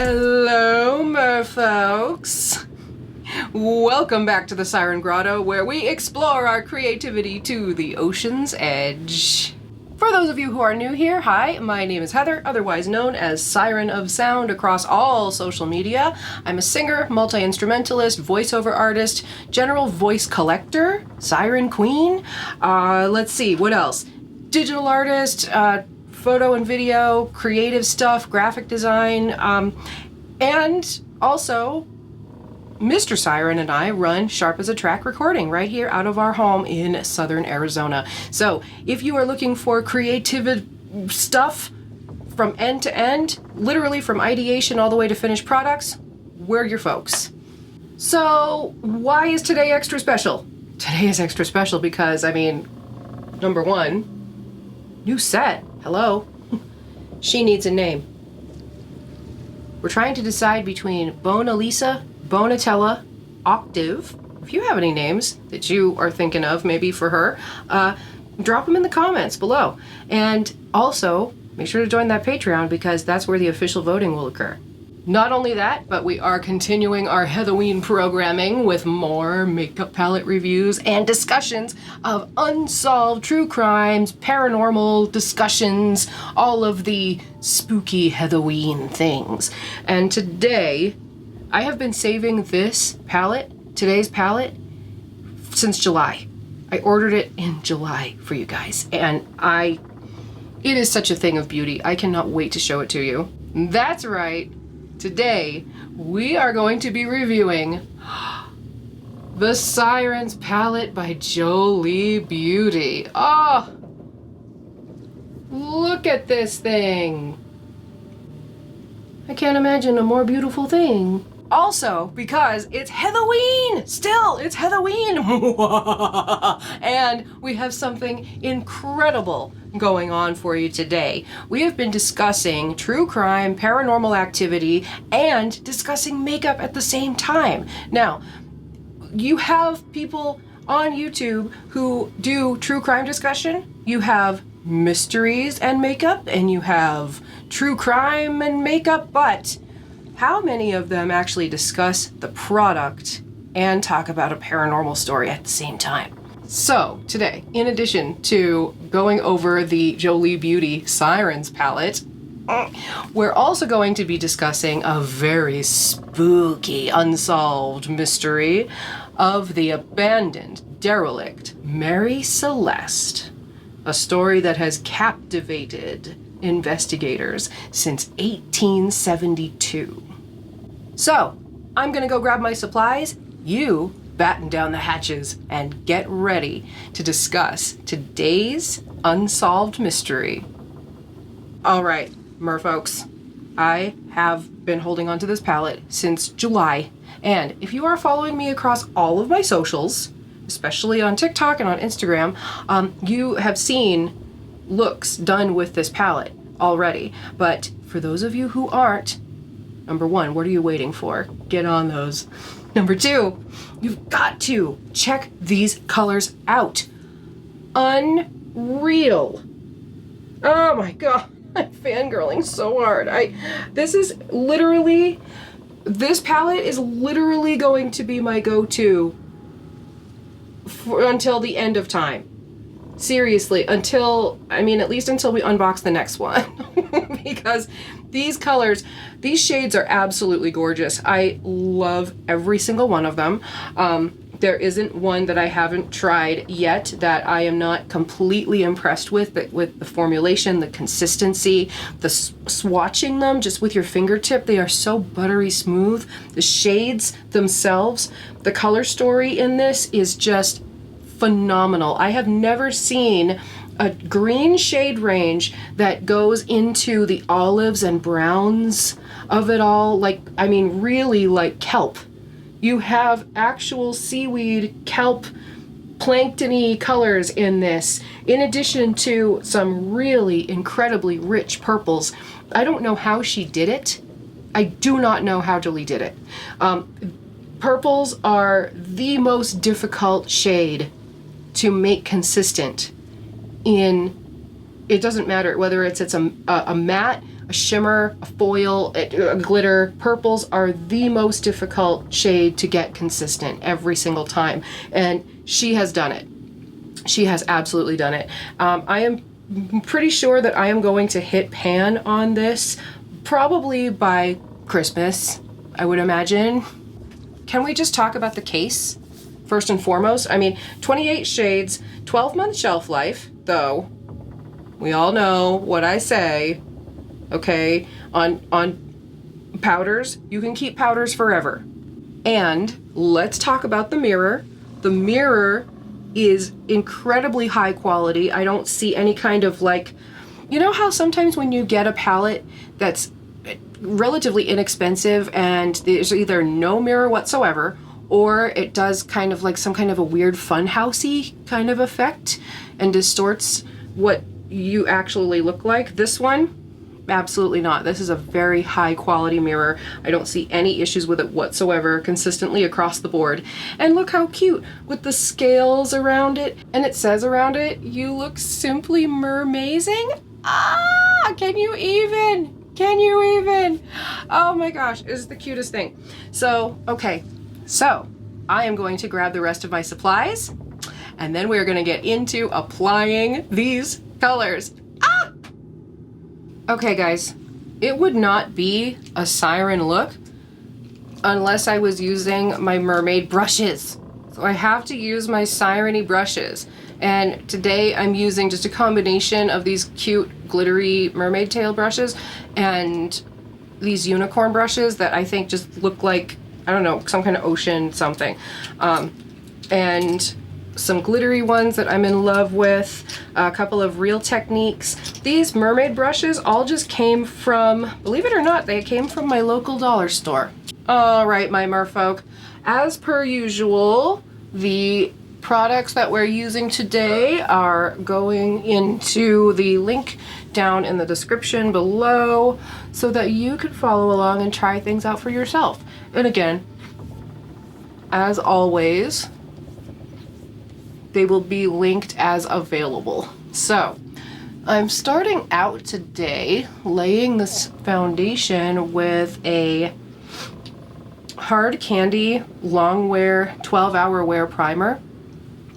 Hello, merfolks. Welcome back to the Siren Grotto, where we explore our creativity to the ocean's edge. For those of you who are new here, hi, my name is Heather, otherwise known as Siren of Sound across all social media. I'm a singer, multi-instrumentalist, voiceover artist, general voice collector, siren queen. Let's see, what else? Digital artist, photo and video, creative stuff, graphic design, and also Mr. Siren and I run Sharp as a Track recording right here out of our home in southern Arizona. So if you are looking for creative stuff from end to end, literally from ideation all the way to finished products, we're your folks. So why is today extra special? Today is extra special because, number one, new set. Hello. She needs a name. We're trying to decide between Bona Lisa, Bonatella, Octave. If you have any names that you are thinking of, maybe for her, drop them in the comments below. And also, make sure to join that Patreon because that's where the official voting will occur. Not only that, but we are continuing our Heathoween programming with more makeup palette reviews and discussions of unsolved true crimes, paranormal discussions, all of the spooky Heathoween things. And today, I have been saving this palette, today's palette, since July. I ordered it in July for you guys, and it is such a thing of beauty. I cannot wait to show it to you. That's right. Today, we are going to be reviewing the Sirens palette by Jolie Beauty. Oh, look at this thing. I can't imagine a more beautiful thing. Also, because it's Heathoween! Still, it's Heathoween! And we have something incredible going on for you today. We have been discussing true crime, paranormal activity, and discussing makeup at the same time. Now, you have people on YouTube who do true crime discussion. You have mysteries and makeup, and you have true crime and makeup, but how many of them actually discuss the product and talk about a paranormal story at the same time? So today, in addition to going over the Jolie Beauty Sirens palette, we're also going to be discussing a very spooky unsolved mystery of the abandoned, derelict Mary Celeste, a story that has captivated investigators since 1872. So, I'm gonna go grab my supplies. You batten down the hatches and get ready to discuss today's unsolved mystery. All right, merfolks, I have been holding onto this palette since July, and if you are following me across all of my socials, especially on TikTok and on Instagram, you have seen looks done with this palette already. But for those of you who aren't, number one, what are you waiting for? Get on those. Number two, you've got to check these colors out. Unreal. Oh my God, I'm fangirling so hard. This palette is literally going to be my go-to until the end of time. Seriously, at least until we unbox the next one. Because these colors, these shades are absolutely gorgeous. I love every single one of them. There isn't one that I haven't tried yet that I am not completely impressed with the formulation, the consistency, the swatching them just with your fingertip. They are so buttery smooth. The shades themselves, the color story in this is just phenomenal. I have never seen a green shade range that goes into the olives and browns of it all. Really like kelp. You have actual seaweed, kelp, plankton-y colors in this, in addition to some really incredibly rich purples. I don't know how she did it. I do not know how Jolie did it. Purples are the most difficult shade to make consistent it doesn't matter whether it's a matte, a shimmer, a foil, a glitter. Purples are the most difficult shade to get consistent every single time. And she has done it. She has absolutely done it. I am pretty sure that I am going to hit pan on this probably by Christmas, I would imagine. Can we just talk about the case first and foremost? I mean, 28 shades, 12-month shelf life, though. We all know what I say, okay? On powders, you can keep powders forever. And let's talk about the mirror. The mirror is incredibly high quality. I don't see any kind of like, you know how sometimes when you get a palette that's relatively inexpensive and there's either no mirror whatsoever, or it does kind of like some kind of a weird funhousey kind of effect and distorts what you actually look like. This one, absolutely not. This is a very high quality mirror. I don't see any issues with it whatsoever, consistently across the board. And look how cute with the scales around it. And it says around it, you look simply mermazing. Ah, can you even? Can you even? Oh my gosh, it's the cutest thing. So, okay, so I am going to grab the rest of my supplies and then we're gonna get into applying these colors. Ah! Okay guys, it would not be a siren look unless I was using my mermaid brushes. So I have to use my siren-y brushes. And today I'm using just a combination of these cute glittery mermaid tail brushes and these unicorn brushes that I think just look like, I don't know, some kind of ocean something. And some glittery ones that I'm in love with, a couple of Real Techniques. These mermaid brushes all just came from, believe it or not, they came from my local dollar store. All right, my merfolk, as per usual, the products that we're using today are going into the link down in the description below so that you can follow along and try things out for yourself. And again, as always, they will be linked as available. So I'm starting out today laying this foundation with a Hard Candy long wear 12-hour wear primer,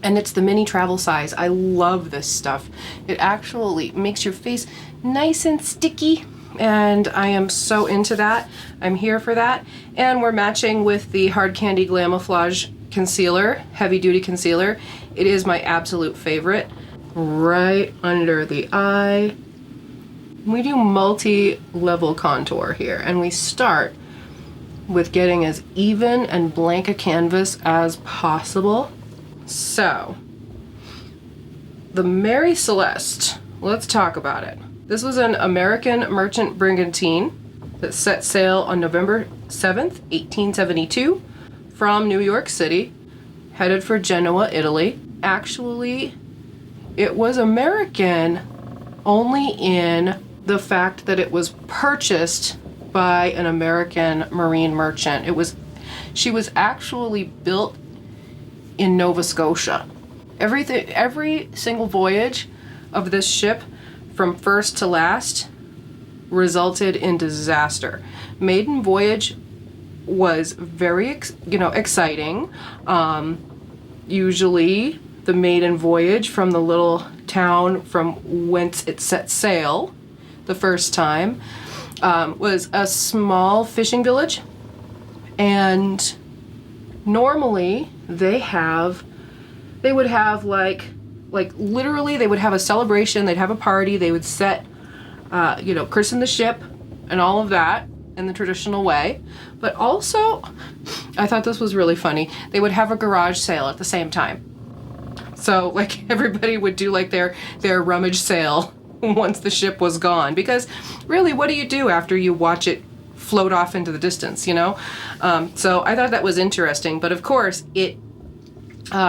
and it's the mini travel size. I love this stuff. It actually makes your face nice and sticky, and I am so into that. I'm here for that. And we're matching with the Hard Candy Glamouflage concealer, heavy duty concealer. It is my absolute favorite. Right under the eye. We do multi-level contour here, and we start with getting as even and blank a canvas as possible. So, the Mary Celeste, let's talk about it. This was an American merchant brigantine that set sail on November 7th, 1872 from New York City, headed for Genoa, Italy. Actually, it was American only in the fact that it was purchased by an American marine merchant. She was actually built in Nova Scotia. Every single voyage of this ship from first to last resulted in disaster. Maiden voyage was very exciting. Usually the maiden voyage from the little town from whence it set sail the first time was a small fishing village, and normally they would have like literally they would have a celebration, they'd have a party, they would set christen the ship and all of that in the traditional way. But also, I thought this was really funny, they would have a garage sale at the same time. So like everybody would do like their rummage sale once the ship was gone, because really, what do you do after you watch it float off into the distance, you know? So I thought that was interesting, but of course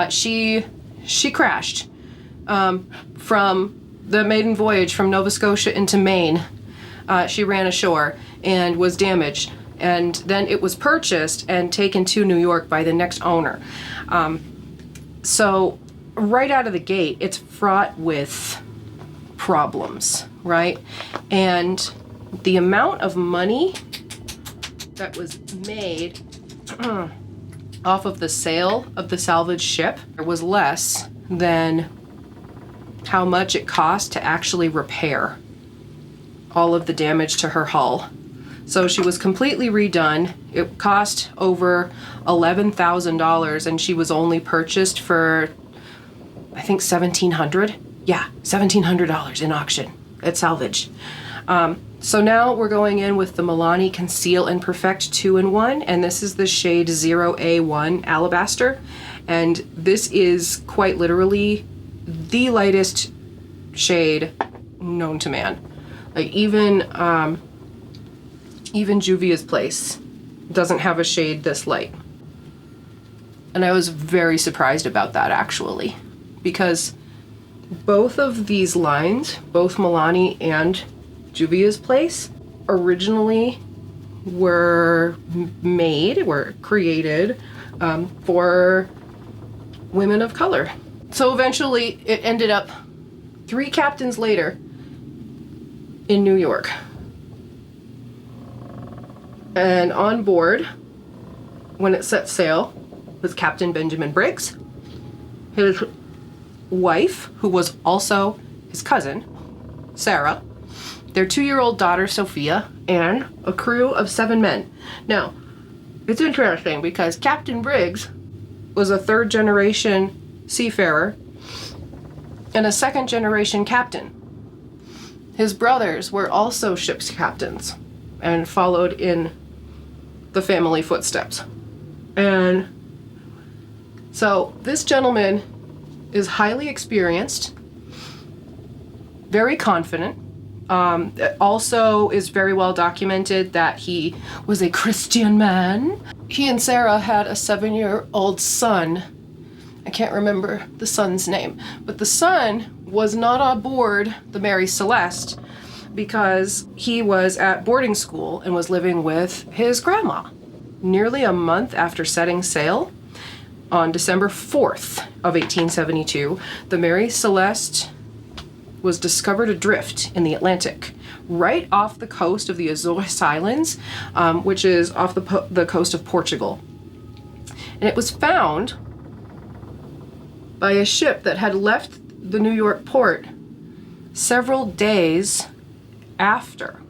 she crashed from the maiden voyage from Nova Scotia into Maine. She ran ashore and was damaged, and then it was purchased and taken to New York by the next owner. So right out of the gate, it's fraught with problems, right? And the amount of money that was made off of the sale of the salvage ship was less than how much it cost to actually repair all of the damage to her hull. So she was completely redone. It cost over $11,000 and she was only purchased for, I think, $1,700. Yeah, $1,700 in auction at salvage. So now we're going in with the Milani Conceal and Perfect 2-in-1, and this is the shade 0A1 Alabaster. And this is quite literally the lightest shade known to man. Like even Juvia's Place doesn't have a shade this light. And I was very surprised about that, actually, because both of these lines, both Milani and Juvia's Place, originally were created for women of color. So eventually it ended up 3 captains later in New York. And on board, when it set sail, was Captain Benjamin Briggs, his wife, who was also his cousin, Sarah, their 2-year-old daughter, Sophia, and a crew of 7 men. Now, it's interesting because Captain Briggs was a 3rd-generation seafarer and a 2nd-generation captain. His brothers were also ship's captains and followed in the family footsteps. And so this gentleman is highly experienced, very confident. It also is very well documented that he was a Christian man. He and Sarah had a 7-year-old son. I can't remember the son's name, but the son was not on board the Mary Celeste because he was at boarding school and was living with his grandma. Nearly a month after setting sail, on December 4th of 1872, the Mary Celeste was discovered adrift in the Atlantic, right off the coast of the Azores Islands, which is off the coast of Portugal. And it was found by a ship that had left the New York port several days after,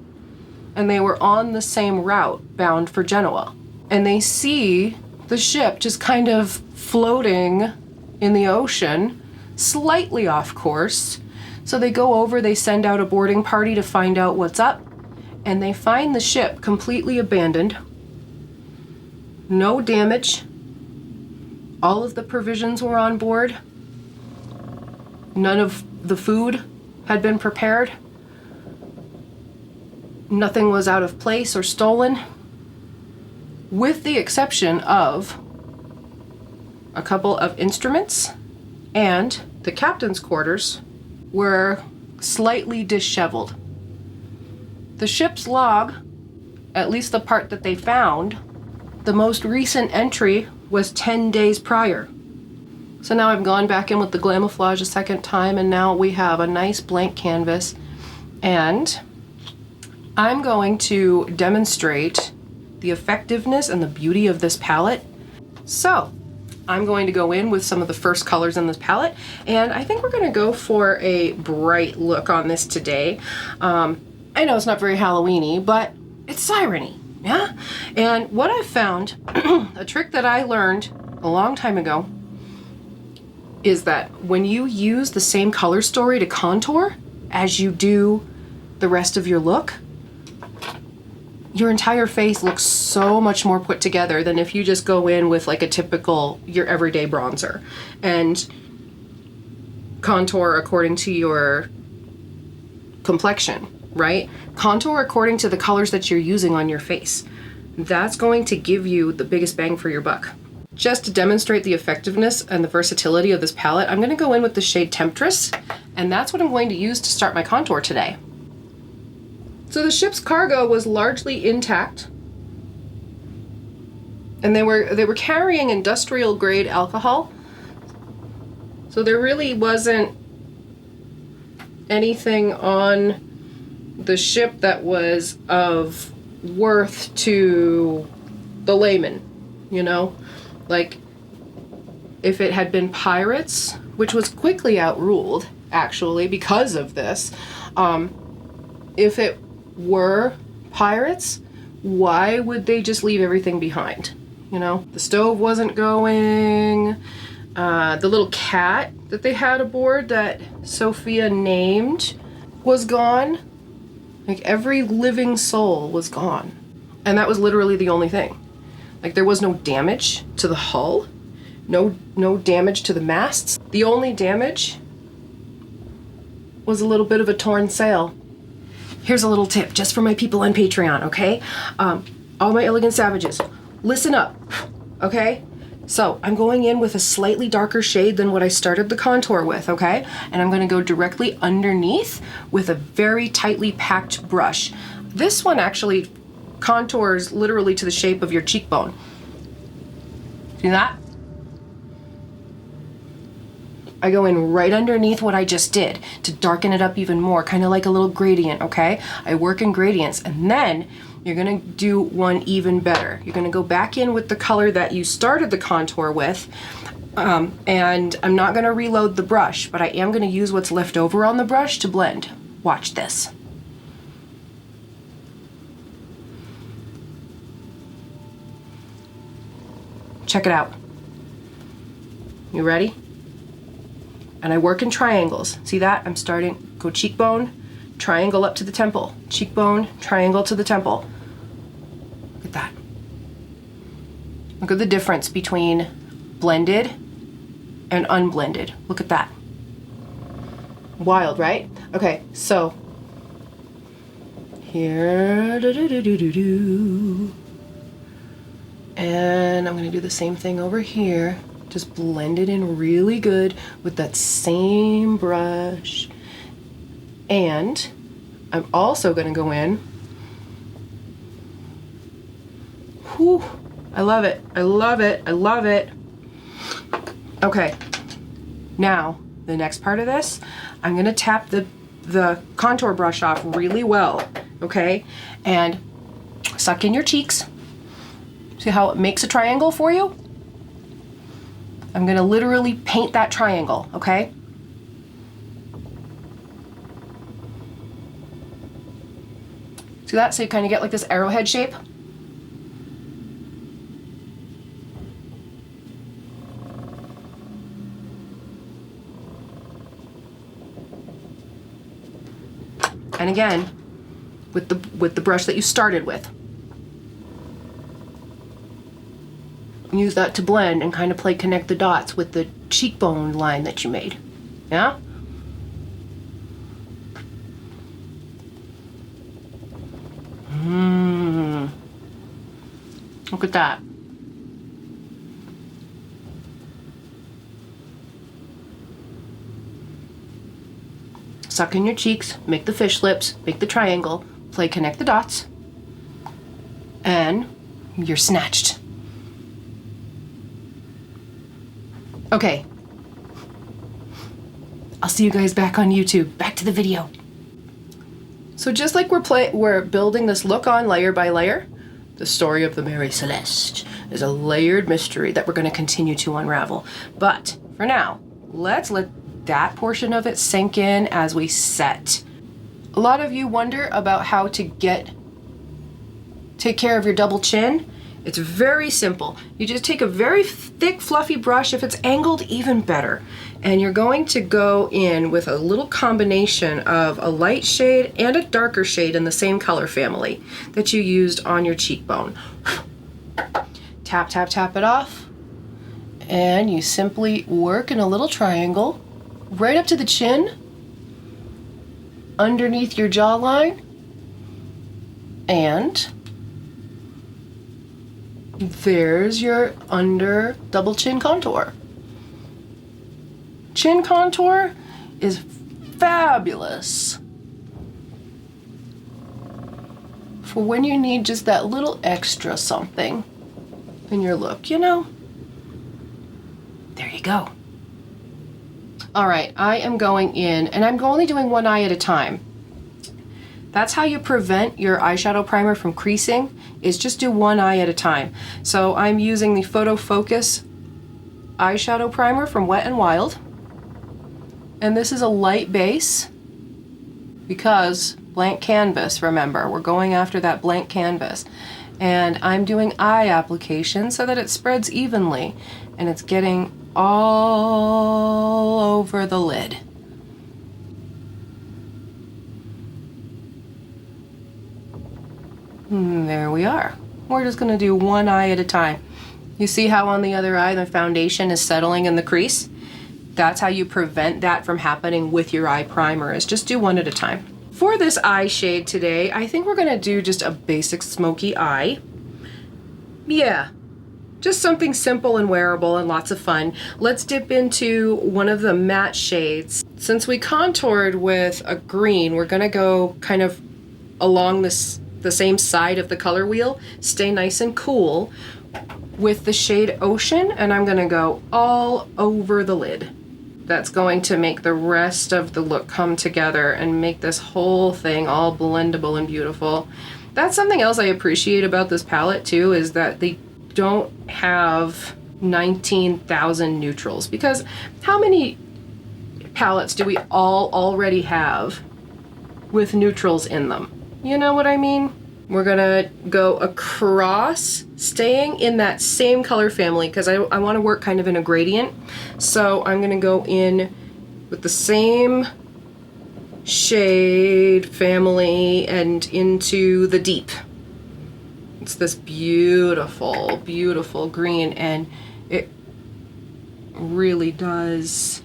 and they were on the same route bound for Genoa. And they see the ship just kind of floating in the ocean, slightly off course. So they go over, they send out a boarding party to find out what's up, and they find the ship completely abandoned, no damage. All of the provisions were on board. None of the food had been prepared. Nothing was out of place or stolen, with the exception of a couple of instruments, and the captain's quarters were slightly disheveled. The ship's log, at least the part that they found, the most recent entry was 10 days prior. So now I've gone back in with the Glamouflage a second time, and now we have a nice blank canvas, and I'm going to demonstrate the effectiveness and the beauty of this palette. So I'm going to go in with some of the first colors in this palette, and I think we're going to go for a bright look on this today. I know it's not very Halloween-y, but it's siren-y, yeah? And what I've found, a trick that I learned a long time ago, is that when you use the same color story to contour as you do the rest of your look, your entire face looks so much more put together than if you just go in with like a typical, your everyday bronzer and contour according to your complexion, right? Contour according to the colors that you're using on your face. That's going to give you the biggest bang for your buck. Just to demonstrate the effectiveness and the versatility of this palette, I'm going to go in with the shade Temptress, and that's what I'm going to use to start my contour today. So the ship's cargo was largely intact, and they were carrying industrial grade alcohol, so there really wasn't anything on the ship that was of worth to the layman, you know? Like, if it had been pirates, which was quickly outruled, actually, because of this, if it were pirates, why would they just leave everything behind? You know, the stove wasn't going, the little cat that they had aboard that Sophia named was gone. Like, every living soul was gone. And that was literally the only thing. Like, there was no damage to the hull, no damage to the masts. The only damage was a little bit of a torn sail. Here's a little tip just for my people on Patreon, okay? All my elegant savages, listen up, okay? So I'm going in with a slightly darker shade than what I started the contour with, okay? And I'm gonna go directly underneath with a very tightly packed brush. This one actually contours literally to the shape of your cheekbone. See that? I go in right underneath what I just did to darken it up even more, kind of like a little gradient, okay? I work in gradients, and then you're gonna do one even better. You're gonna go back in with the color that you started the contour with, and I'm not gonna reload the brush, but I am gonna use what's left over on the brush to blend. Watch this. Check it out. You ready? And I work in triangles. See that? I'm starting, go cheekbone, triangle up to the temple. Cheekbone, triangle to the temple. Look at that. Look at the difference between blended and unblended. Look at that. Wild, right? Okay, so here, and I'm gonna do the same thing over here. Just blend it in really good with that same brush. And I'm also gonna go in. Whew, I love it, I love it, I love it. Okay, now the next part of this, I'm gonna tap the contour brush off really well, okay? And suck in your cheeks. See how it makes a triangle for you? I'm gonna literally paint that triangle, okay? See that? So you kind of get like this arrowhead shape. And again, with the brush that you started with. Use that to blend and kind of play connect the dots with the cheekbone line that you made. Yeah? Look at that. Suck in your cheeks, make the fish lips, make the triangle, play connect the dots, and you're snatched. Okay, I'll see you guys back on YouTube. Back to the video. So just like we're building this look on layer by layer, the story of the Mary Celeste is a layered mystery that we're going to continue to unravel. But for now, let's let that portion of it sink in as we set. A lot of you wonder about how to take care of your double chin. It's very simple. You just take a very thick, fluffy brush. If it's angled, even better. And you're going to go in with a little combination of a light shade and a darker shade in the same color family that you used on your cheekbone. Tap, tap, tap it off. And you simply work in a little triangle right up to the chin, underneath your jawline, and there's your under double chin contour. Chin contour is fabulous for when you need just that little extra something in your look, you know? There you go. All right, I am going in, and I'm only doing one eye at a time. That's how you prevent your eyeshadow primer from creasing, is just do one eye at a time. So I'm using the Photo Focus eyeshadow primer from Wet n Wild. And this is a light base because blank canvas, remember, we're going after that blank canvas. And I'm doing eye application so that it spreads evenly and it's getting all over the lid. There we are. We're just going to do one eye at a time. You see how on the other eye the foundation is settling in the crease? That's how you prevent that from happening with your eye primer, is just do one at a time. For this eye shade today, I think we're going to do just a basic smoky eye. Yeah, just something simple and wearable and lots of fun. Let's dip into one of the matte shades. Since we contoured with a green, we're going to go kind of along the same side of the color wheel, stay nice and cool with the shade Ocean, and I'm going to go all over the lid. That's going to make the rest of the look come together and make this whole thing all blendable and beautiful. That's something else I appreciate about this palette too, is that they don't have 19,000 neutrals, because how many palettes do we all already have with neutrals in them? You know what I mean? We're gonna go across, staying in that same color family, because I want to work kind of in a gradient. So I'm gonna go in with the same shade family and into the deep. It's this beautiful, beautiful green, and it really does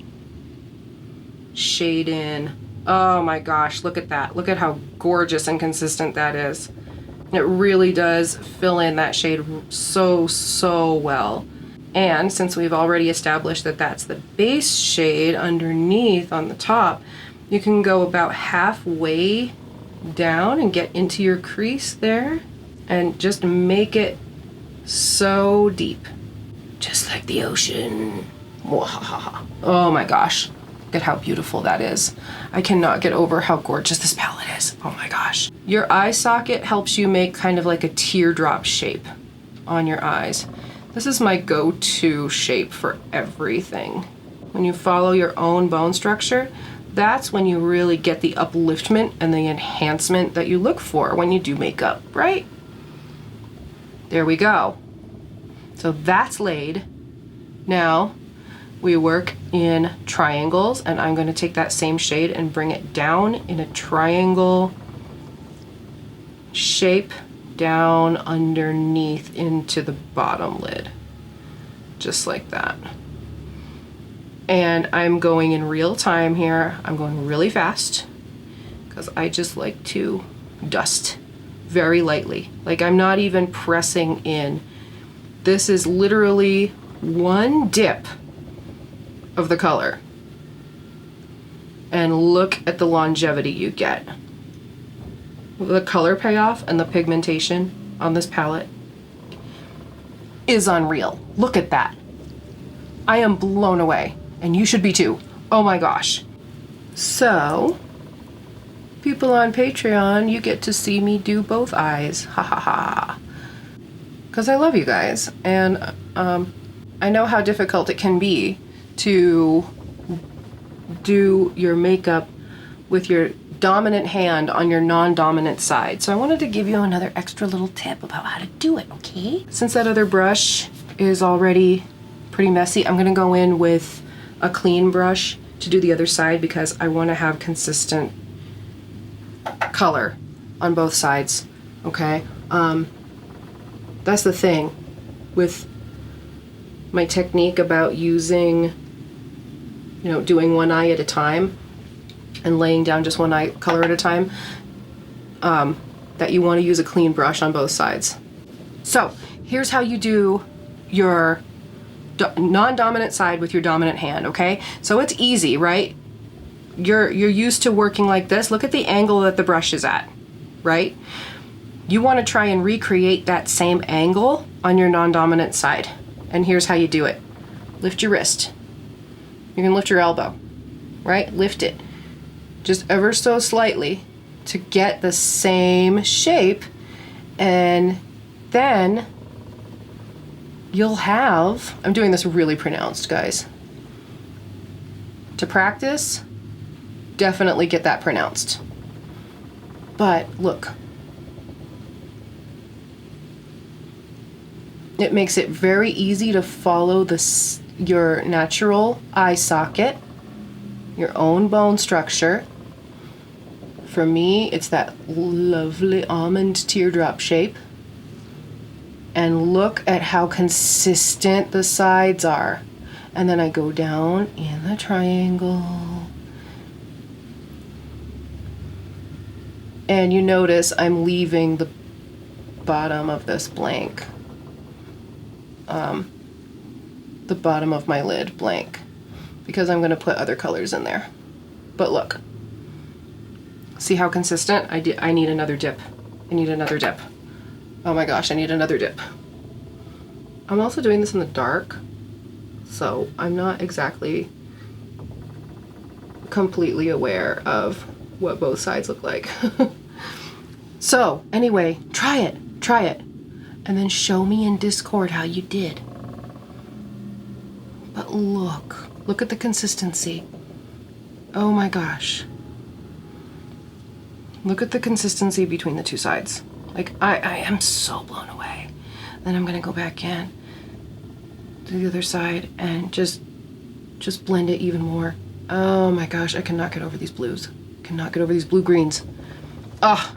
shade in. Oh my gosh, look at that. Look at how gorgeous and consistent that is. It really does fill in that shade so well. And since we've already established that that's the base shade underneath on the top, you can go about halfway down and get into your crease there and just make it so deep. Just like the ocean. Oh my gosh. Look at how beautiful that is. I cannot get over how gorgeous this palette is. Oh my gosh. Your eye socket helps you make kind of like a teardrop shape on your eyes. This is my go-to shape for everything. When you follow your own bone structure, that's when you really get the upliftment and the enhancement that you look for when you do makeup, right? There we go. So that's laid. Now, we work in triangles, and I'm going to take that same shade and bring it down in a triangle shape down underneath into the bottom lid. Just like that. And I'm going in real time here. I'm going really fast because I just like to dust very lightly. Like, I'm not even pressing in. This is literally one dip of the color, and look at the longevity you get. The color payoff and the pigmentation on this palette is unreal. Look at that. I am blown away, and you should be too. Oh my gosh. So, people on Patreon, you get to see me do both eyes. Ha ha ha. Because I love you guys, and I know how difficult it can be to do your makeup with your dominant hand on your non-dominant side. So I wanted to give you another extra little tip about how to do it, okay? Since that other brush is already pretty messy, I'm gonna go in with a clean brush to do the other side, because I wanna have consistent color on both sides, okay? That's the thing with my technique about using, doing one eye at a time and laying down just one eye color at a time, that you want to use a clean brush on both sides. So here's how you do your non-dominant side with your dominant hand, okay? So it's easy, right? You're used to working like this. Look at the angle that the brush is at, right? You want to try and recreate that same angle on your non-dominant side. And here's how you do it. Lift your wrist. You can lift your elbow, right? Lift it just ever so slightly, to get the same shape, and then you'll have, I'm doing this really pronounced, guys. To practice, definitely get that pronounced. But look, it makes it very easy to follow your natural eye socket, your own bone structure. For me, it's that lovely almond teardrop shape. And look at how consistent the sides are. And then I go down in the triangle. And you notice I'm leaving the bottom of this blank. The bottom of my lid blank. Because I'm going to put other colors in there. But look. See how consistent? I need another dip. I need another dip. Oh my gosh, I need another dip. I'm also doing this in the dark, so I'm not exactly completely aware of what both sides look like. So anyway, try it, and then show me in Discord how you did. But look at the consistency. Oh my gosh. Look at the consistency between the two sides. Like, I am so blown away. Then I'm gonna go back in to the other side and just blend it even more. Oh my gosh, I cannot get over these blues. Cannot get over these blue-greens. Ah.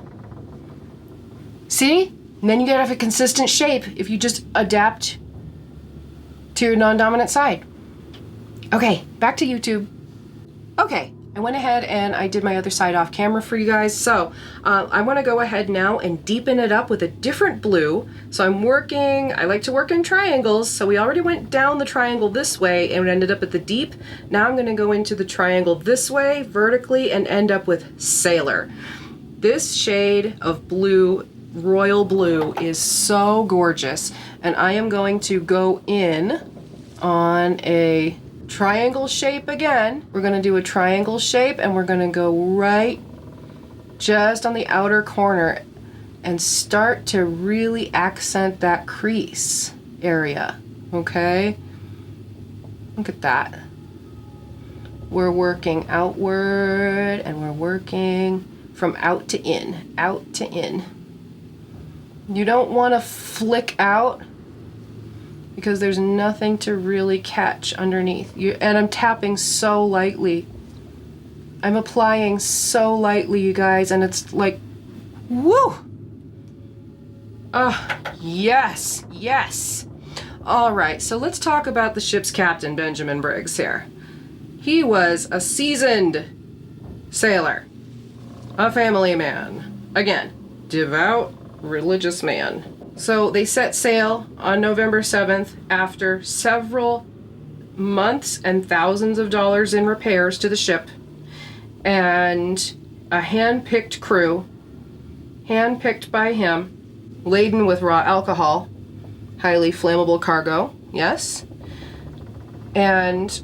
See? And then you get a consistent shape if you just adapt to your non-dominant side. Okay, back to YouTube. Okay. I went ahead and I did my other side off camera for you guys. So I want to go ahead now and deepen it up with a different blue. So I like to work in triangles. So we already went down the triangle this way and ended up at the deep. Now I'm going to go into the triangle this way vertically and end up with Sailor. This shade of blue, royal blue, is so gorgeous. And I am going to go in on a triangle shape again. We're going to do a triangle shape and we're going to go right just on the outer corner and start to really accent that crease area. Okay? Look at that. We're working outward and we're working from out to in, out to in. You don't want to flick out because there's nothing to really catch underneath. And I'm tapping so lightly. I'm applying so lightly, you guys, and it's like, woo! Oh, yes, yes. All right, so let's talk about the ship's captain, Benjamin Briggs here. He was a seasoned sailor, a family man, again, devout, religious man. So they set sail on November 7th after several months and thousands of dollars in repairs to the ship and a hand-picked crew, hand-picked by him, laden with raw alcohol, highly flammable cargo, yes. And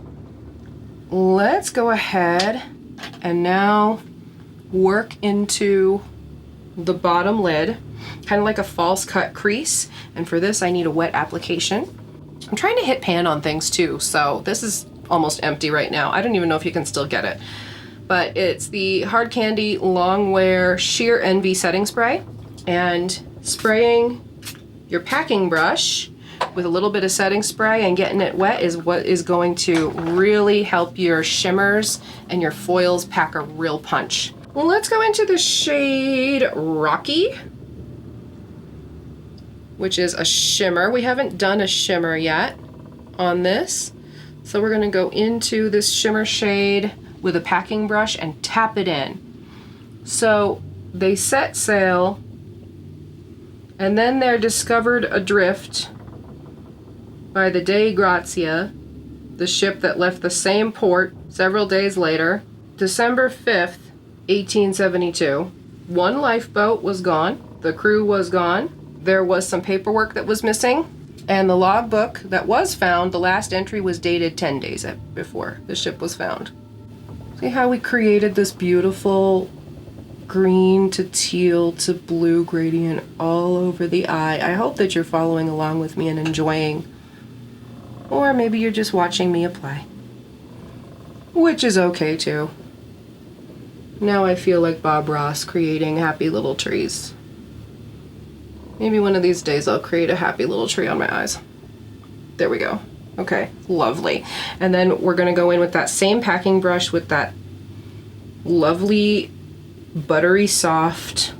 let's go ahead and now work into the bottom lid, kind of like a false cut crease. And for this, I need a wet application. I'm trying to hit pan on things too, so this is almost empty right now. I don't even know if you can still get it. But it's the Hard Candy Long Wear Sheer Envy Setting Spray. And spraying your packing brush with a little bit of setting spray and getting it wet is what is going to really help your shimmers and your foils pack a real punch. Well, let's go into the shade Rocky, which is a shimmer. We haven't done a shimmer yet on this. So we're gonna go into this shimmer shade with a packing brush and tap it in. So they set sail and then they're discovered adrift by the Dei Grazia, the ship that left the same port several days later, December 5th, 1872. One lifeboat was gone, the crew was gone, there was some paperwork that was missing, and the logbook that was found, the last entry was dated 10 days before the ship was found. See how we created this beautiful green to teal to blue gradient all over the eye. I hope that you're following along with me and enjoying. Or maybe you're just watching me apply. Which is okay too. Now I feel like Bob Ross creating happy little trees. Maybe one of these days I'll create a happy little tree on my eyes. There we go. Okay, lovely. And then we're gonna go in with that same packing brush with that lovely buttery soft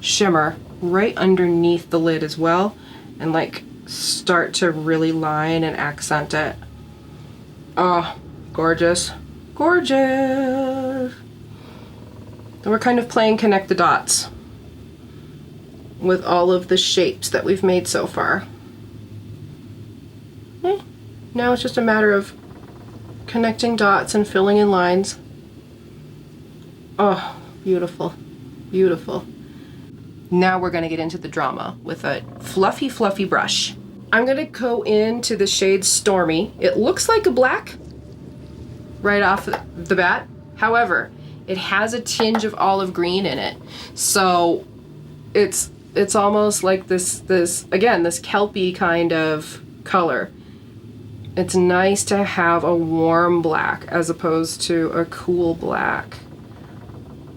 shimmer right underneath the lid as well, and like start to really line and accent it. Oh, gorgeous, gorgeous. And we're kind of playing connect the dots with all of the shapes that we've made so far. Now it's just a matter of connecting dots and filling in lines. Oh, beautiful, beautiful. Now we're gonna get into the drama with a fluffy, fluffy brush. I'm gonna go into the shade Stormy. It looks like a black right off the bat. However, it has a tinge of olive green in it. So it's almost like this again, this kelpie kind of color. It's nice to have a warm black as opposed to a cool black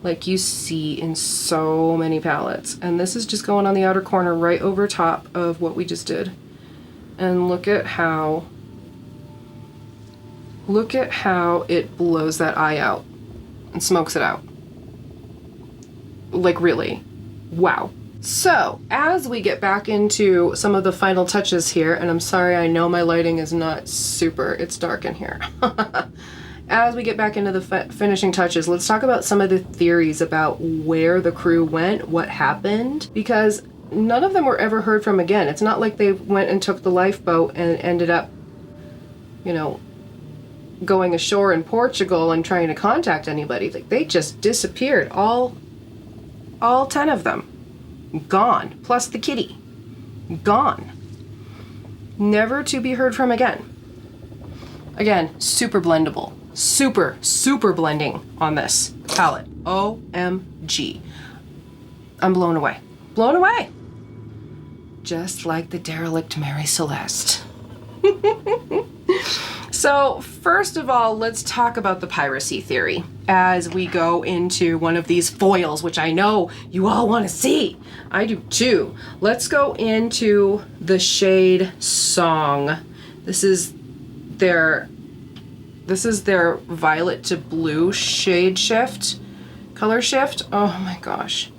like you see in so many palettes. And this is just going on the outer corner right over top of what we just did. And look at how it blows that eye out and smokes it out. Like really, wow. So as we get back into some of the final touches here, and I'm sorry, I know my lighting is not super, it's dark in here. As we get back into the finishing touches, let's talk about some of the theories about where the crew went, what happened, because none of them were ever heard from again. It's not like they went and took the lifeboat and ended up, you know, going ashore in Portugal and trying to contact anybody. Like, they just disappeared, all 10 of them. Gone, plus the kitty. Gone. Never to be heard from again. Again, super blendable. Super, super blending on this palette. OMG. I'm blown away. Blown away. Just like the derelict Mary Celeste. So first of all, let's talk about the piracy theory as we go into one of these foils, which I know you all want to see. I do too. Let's go into the shade Song. This is their violet to blue shade shift, color shift. Oh my gosh.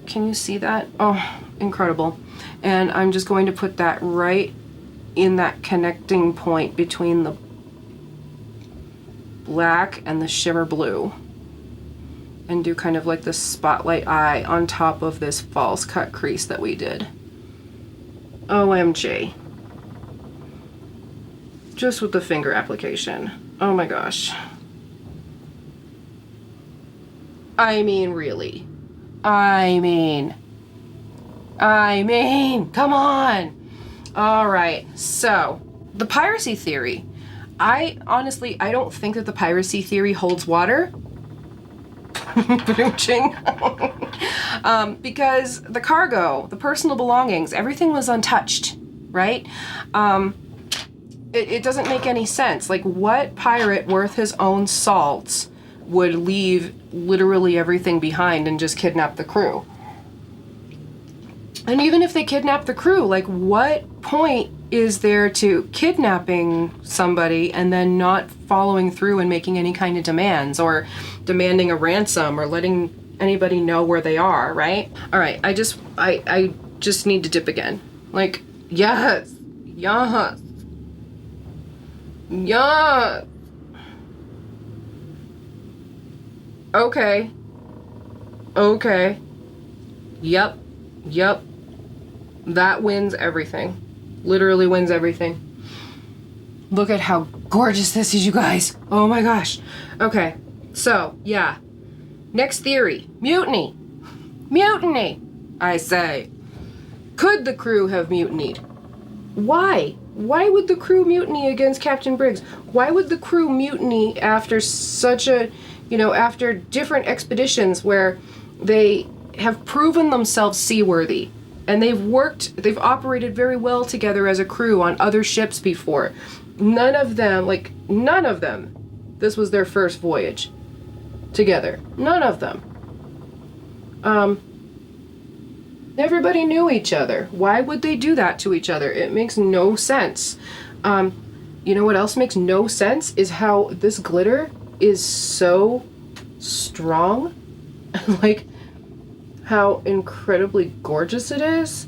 Can you see that? Oh, incredible. And I'm just going to put that right in that connecting point between the black and the shimmer blue, and do kind of like the spotlight eye on top of this false cut crease that we did. OMG. Just with the finger application. Oh my gosh. I mean, really. I mean, come on. All right, so the piracy theory. I don't think that the piracy theory holds water. Because the cargo, the personal belongings, everything was untouched, right? It doesn't make any sense. Like, what pirate worth his own salt would leave literally everything behind and just kidnap the crew? And even if they kidnap the crew, like, what point is there to kidnapping somebody and then not following through and making any kind of demands, or demanding a ransom, or letting anybody know where they are, right? All right, I just need to dip again. Like, yes, yes, yes. Okay. Okay. Yep. Yep. That wins everything. Literally wins everything. Look at how gorgeous this is, you guys. Oh my gosh. Okay, so yeah. Next theory, mutiny. Mutiny, I say. Could the crew have mutinied? Why? Why would the crew mutiny against Captain Briggs? Why would the crew mutiny after such a, after different expeditions where They have proven themselves seaworthy, and they've operated very well together as a crew on other ships before. None of them, this was their first voyage together. None of them. Everybody knew each other. Why would they do that to each other? It makes no sense. You know what else makes no sense is how this glitter is so strong. Like how incredibly gorgeous it is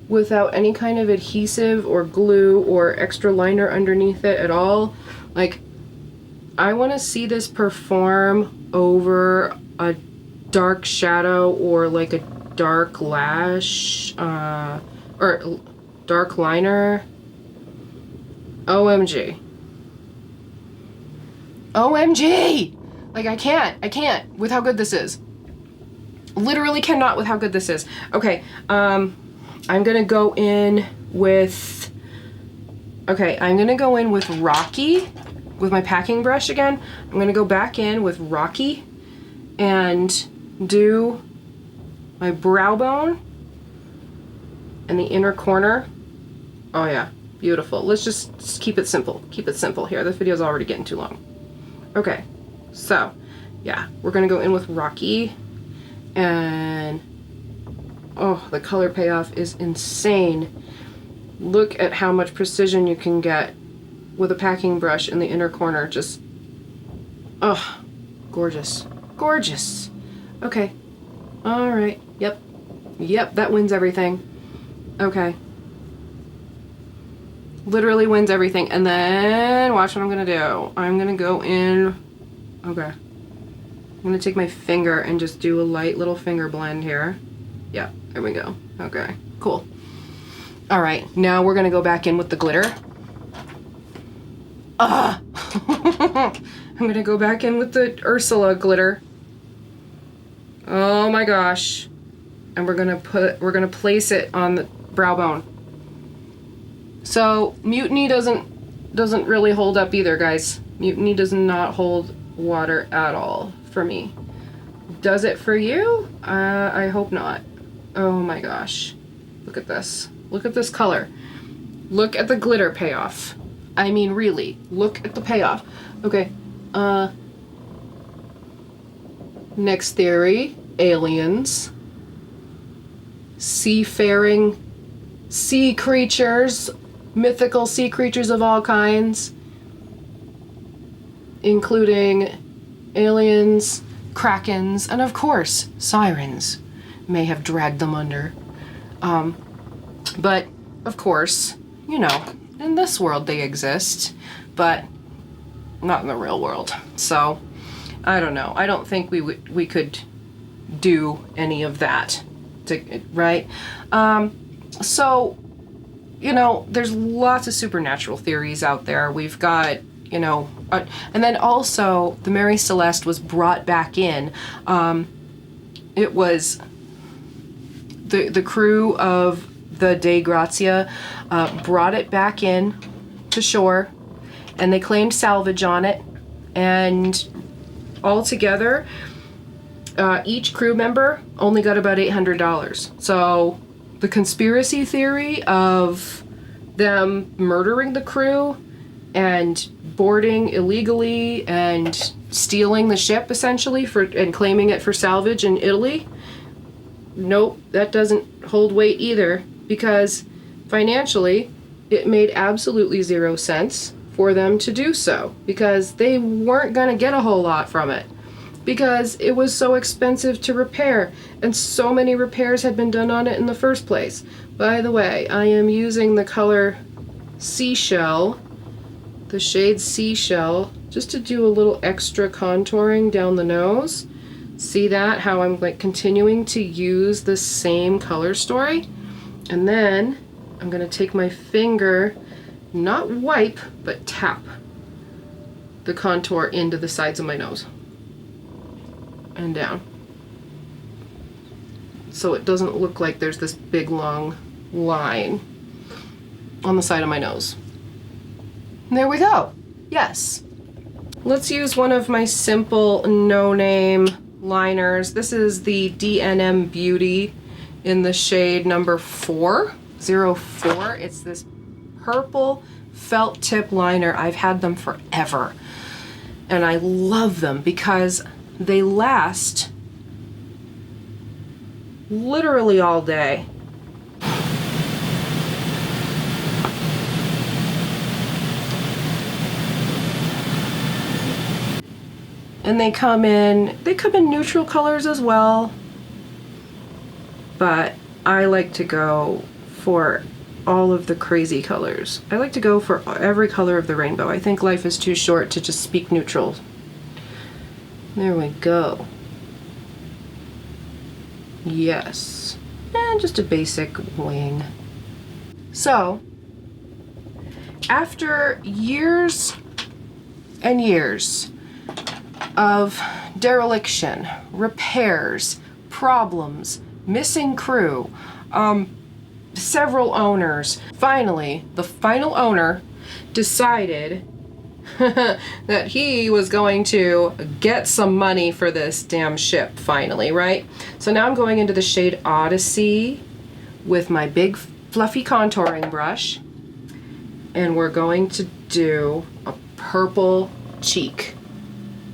without any kind of adhesive or glue or extra liner underneath it at all. Like, I want to see this perform over a dark shadow or like a dark lash or dark liner. OMG. OMG! Like, I can't with how good this is. Literally cannot with how good this is. Okay, I'm gonna go in with Rocky with my packing brush again. I'm gonna go back in with Rocky and do my brow bone and the inner corner. Oh yeah, beautiful. Let's just keep it simple. Keep it simple here. This video's already getting too long. Okay, so yeah, we're gonna go in with Rocky, and oh, the color payoff is insane. Look at how much precision you can get with a packing brush in the inner corner. Just, oh, gorgeous. Gorgeous. Okay. All right. Yep. Yep, that wins everything. Okay. Literally wins everything. And then watch what I'm gonna do. I'm gonna go in, okay. I'm gonna take my finger and just do a light little finger blend here. Yeah, there we go. Okay, cool. All right, now we're gonna go back in with the glitter. Ah! I'm gonna go back in with the Ursula glitter. Oh my gosh. And we're gonna place it on the brow bone. So Mutiny doesn't really hold up either, guys. Mutiny does not hold water at all for me. Does it for you? I hope not. Oh my gosh. Look at this. Look at this color. Look at the glitter payoff. I mean, really, look at the payoff. Okay, next theory, aliens. Seafaring sea creatures, mythical sea creatures of all kinds, including aliens, krakens, and of course, sirens may have dragged them under. But of course, you know, in this world they exist, but not in the real world. So I don't know. I don't think we could do any of that, right? So, you know, there's lots of supernatural theories out there. We've got, you know, and then also the Mary Celeste was brought back in. It was the crew of the Dei Grazia brought it back in to shore, and they claimed salvage on it, and altogether each crew member only got about $800. So the conspiracy theory of them murdering the crew and boarding illegally and stealing the ship essentially and claiming it for salvage in Italy, nope, that doesn't hold weight either, because financially it made absolutely zero sense for them to do so, because they weren't going to get a whole lot from it, because it was so expensive to repair, and so many repairs had been done on it in the first place. By the way, I am using the color Seashell, the shade Seashell, just to do a little extra contouring down the nose. See that? How I'm like continuing to use the same color story? And then I'm gonna take my finger, not wipe, but tap the contour into the sides of my nose and down, so it doesn't look like there's this big long line on the side of my nose. There we go. Yes. Let's use one of my simple no-name liners. This is the DNM Beauty in the shade number 404. It's this purple felt tip liner. I've had them forever. And I love them because they last literally all day. And they come in neutral colors as well. But I like to go for all of the crazy colors. I like to go for every color of the rainbow. I think life is too short to just speak neutral. There we go. Yes. And just a basic wing. So, after years and years of dereliction, repairs, problems, missing crew, several owners. Finally, the final owner decided that he was going to get some money for this damn ship finally, right? So now I'm going into the shade Odyssey with my big fluffy contouring brush, and we're going to do a purple cheek.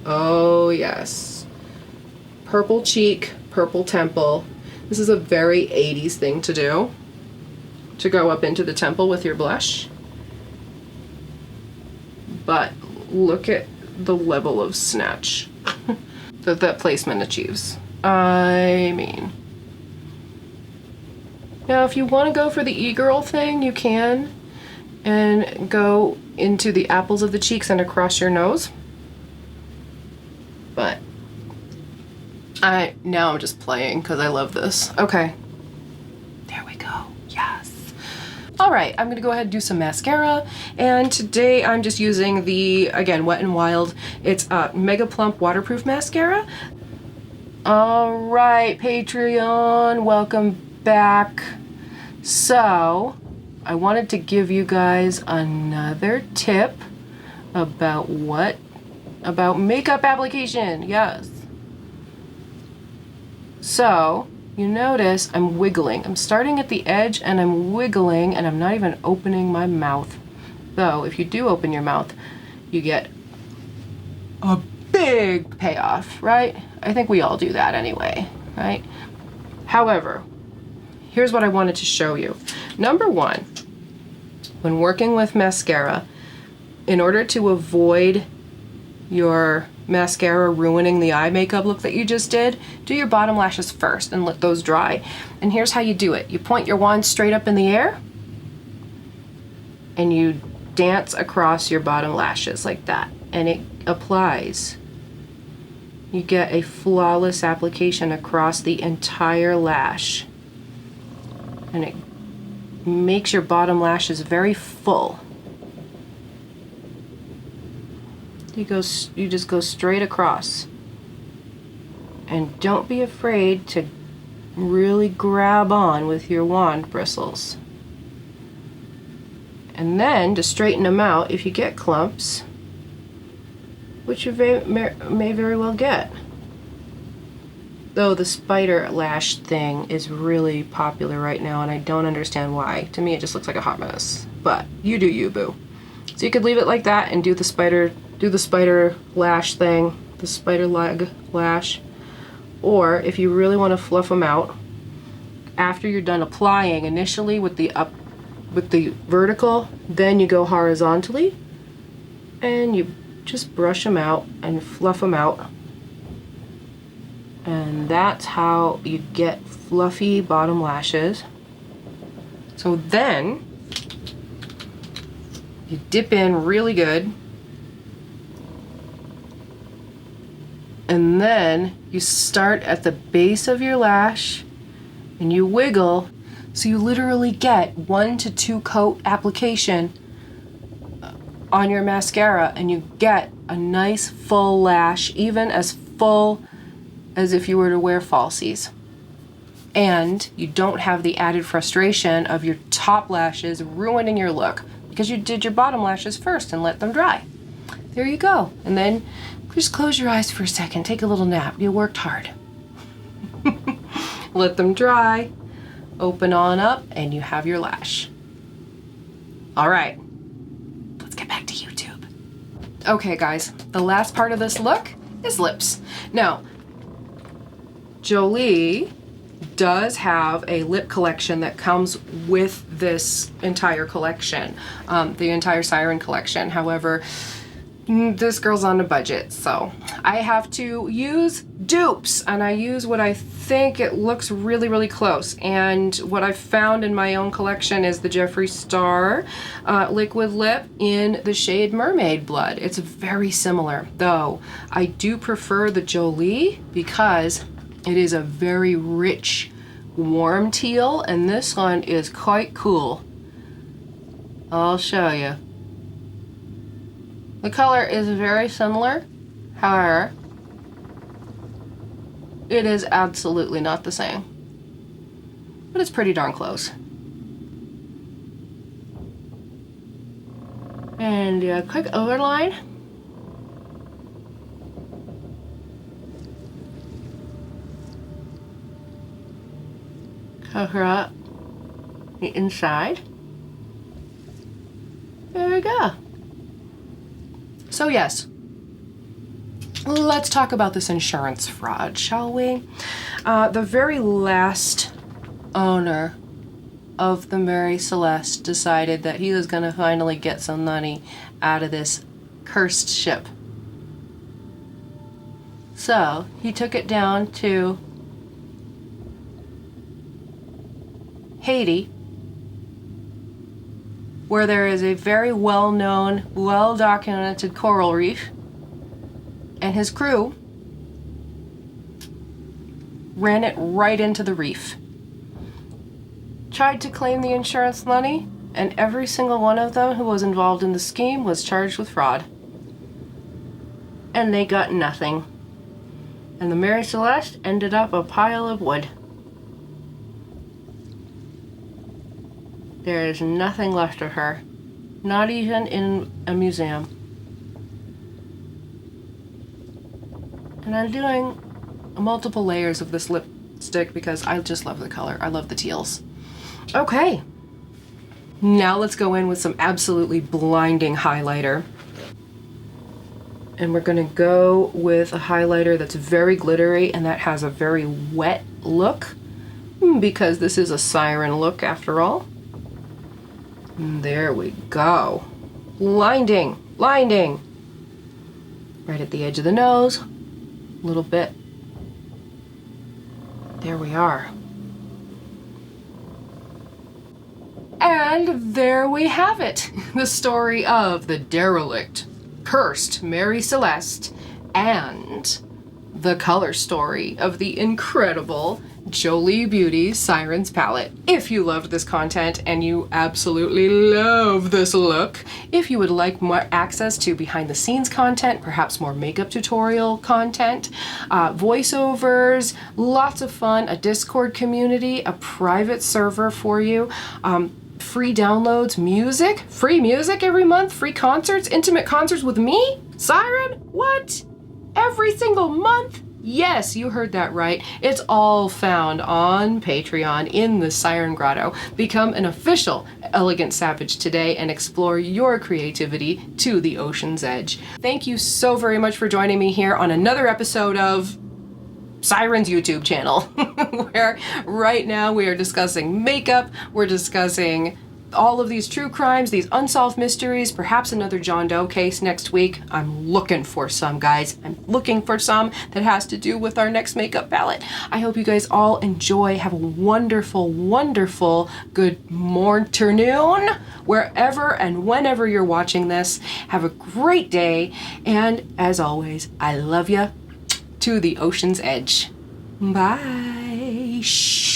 Oh yes. Purple cheek, purple temple. This is a very 80s thing to do, to go up into the temple with your blush. But look at the level of snatch that placement achieves. I mean, now if you want to go for the e-girl thing, you can, and go into the apples of the cheeks and across your nose. But now I'm just playing because I love this. Okay. There we go. Yes. All right, I'm gonna go ahead and do some mascara. And today I'm just using the, again, Wet n Wild. It's a Mega Plump Waterproof Mascara. All right, Patreon, welcome back. So, I wanted to give you guys another tip about makeup application. Yes. So, you notice I'm wiggling. I'm starting at the edge and I'm wiggling, and I'm not even opening my mouth. Though, if you do open your mouth, you get a big payoff, right? I think we all do that anyway, right? However, here's what I wanted to show you. Number one, when working with mascara, in order to avoid your mascara ruining the eye makeup look that you just did, do your bottom lashes first and let those dry. And here's how you do it. You point your wand straight up in the air and you dance across your bottom lashes like that, and it applies. You get a flawless application across the entire lash, and it makes your bottom lashes very full. You just go straight across, and don't be afraid to really grab on with your wand bristles. And then to straighten them out, if you get clumps, which you may very well get. Though the spider lash thing is really popular right now, and I don't understand why. To me it just looks like a hot mess, but you do you, boo. So you could leave it like that and do the spider lash thing, the spider leg lash. Or if you really want to fluff them out, after you're done applying initially with the vertical, then you go horizontally and you just brush them out and fluff them out. And that's how you get fluffy bottom lashes. So then you dip in really good, and then you start at the base of your lash and you wiggle, so you literally get 1 to 2 coat application on your mascara, and you get a nice full lash, even as full as if you were to wear falsies. And you don't have the added frustration of your top lashes ruining your look because you did your bottom lashes first and let them dry. There you go. And then Just close your eyes for a second. Take a little nap. You worked hard. Let them dry. Open on up and you have your lash. All right. Let's get back to YouTube. Okay, guys. The last part of this look is lips. Now, Jolie does have a lip collection that comes with this entire collection, the entire Siren collection. However, this girl's on a budget, so I have to use dupes, and I use what I think it looks really, really close. And what I've found in my own collection is the Jeffree Star liquid lip in the shade Mermaid Blood. It's very similar, though I do prefer the Jolie because it is a very rich, warm teal, and this one is quite cool. I'll show you. The color is very similar, however, it is absolutely not the same, but it's pretty darn close. And a quick overline. Cover up the inside. There we go. So yes, let's talk about this insurance fraud, shall we? The very last owner of the Mary Celeste decided that he was going to finally get some money out of this cursed ship. So he took it down to Haiti, where there is a very well-known, well-documented coral reef, and his crew ran it right into the reef. Tried to claim the insurance money, and every single one of them who was involved in the scheme was charged with fraud. And they got nothing. And the Mary Celeste ended up a pile of wood. There is nothing left of her, not even in a museum. And I'm doing multiple layers of this lipstick because I just love the color. I love the teals. Okay, now let's go in with some absolutely blinding highlighter. And we're gonna go with a highlighter that's very glittery and that has a very wet look, because this is a Siren look after all. There we go. Blinding, blinding. Right at the edge of the nose, a little bit. There we are. And there we have it. The story of the derelict, cursed Mary Celeste, and the color story of the incredible Jolie Beauty's Sirens palette. If you loved this content and you absolutely love this look, if you would like more access to behind the scenes content, perhaps more makeup tutorial content, voiceovers, lots of fun, a Discord community, a private server for you, free downloads, music, free music every month, free concerts, intimate concerts with me, Siren, what? Every single month? Yes, you heard that right. It's all found on Patreon in the Siren Grotto. Become an official Elegant Savage today and explore your creativity to the ocean's edge. Thank you so very much for joining me here on another episode of Siren's YouTube channel, where right now we are discussing makeup, we're discussing all of these true crimes, these unsolved mysteries, perhaps another John Doe case next week. I'm looking for some, guys. I'm looking for some that has to do with our next makeup palette. I hope you guys all enjoy. Have a wonderful, wonderful good morning, wherever and whenever you're watching this. Have a great day. And as always, I love you to the ocean's edge. Bye. Shh.